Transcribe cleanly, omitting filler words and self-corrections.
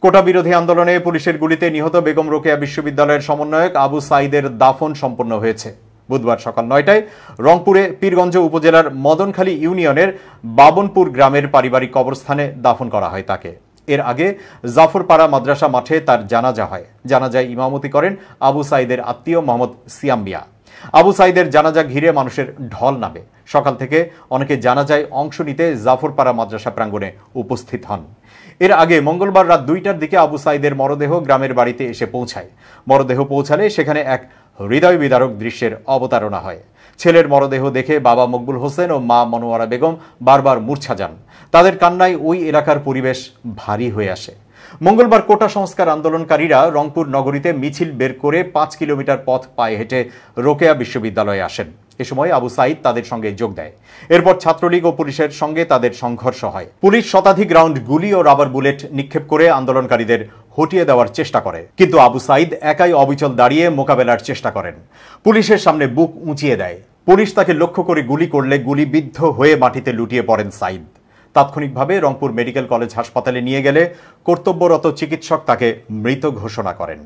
কোটা বিরোধী আন্দোলনে পুলিশের গুলিতে নিহত বেগম রোকেয়া বিশ্ববিদ্যালয়ের সমন্বয়ক আবু সাঈদের দাফন সম্পন্ন হয়েছে। বুধবার সকাল ৯টায় রংপুরে পীরগঞ্জ উপজেলার মদনখালী ইউনিয়নের বাবনপুর গ্রামের পারিবারিক কবরস্থানে দাফন করা হয় তাকে। এর আগে জাফরপাড়া মাদ্রাসা মাঠে তার জানাজা হয়। জানাজায় ইমামতি করেন আবু সাঈদের আত্মীয় মোহাম্মদ সিয়াম মিয়া। আবু সাঈদের জানাজা ঘিরে মানুষের ঢল নামে। সকাল থেকে অনেকে জানাজায় অংশ নিতে জাফরপাড়া মাদ্রাসা প্রাঙ্গণে উপস্থিত হন। এর আগে মঙ্গলবার রাত ২টার দিকে আবু সাঈদের মরদেহ গ্রামের বাড়িতে এসে পৌঁছায়। মরদেহ পৌঁছালে সেখানে এক হৃদয় বিদারক দৃশ্যের অবতারণা হয়। ছেলের মরদেহ দেখে বাবা মকবুল হোসেন ও মা মনোয়ারা বেগম বারবার মূর্ছা যান। তাদের কান্নায় ওই এলাকার পরিবেশ ভারী হয়ে আসে। মঙ্গলবার কোটা সংস্কার আন্দোলনকারীরা রংপুর নগরীতে মিছিল বের করে ৫ কিলোমিটার পথ পায়ে হেঁটে রোকেয়া বিশ্ববিদ্যালয়ে আসেন। এ সময় আবু সাঈদ তাদের সঙ্গে যোগ দেয়। এরপর ছাত্রলীগ ও পুলিশের সঙ্গে তাদের সংঘর্ষ হয়। পুলিশ শতাধিক রাউন্ড গুলি ও রাবার বুলেট নিক্ষেপ করে আন্দোলনকারীদের হটিয়ে দেওয়ার চেষ্টা করে, কিন্তু আবু সাঈদ একাই অবিচল দাঁড়িয়ে মোকাবেলার চেষ্টা করেন। পুলিশের সামনে বুক উঁচিয়ে দেয়। পুলিশ তাকে লক্ষ্য করে গুলি করলে গুলিবিদ্ধ হয়ে মাটিতে লুটিয়ে পড়েন সাঈদ। তাৎক্ষণিকভাবে রংপুর মেডিকেল কলেজ হাসপাতালে নিয়ে গেলে কর্তব্যরত চিকিৎসক তাকে মৃত ঘোষণা করেন।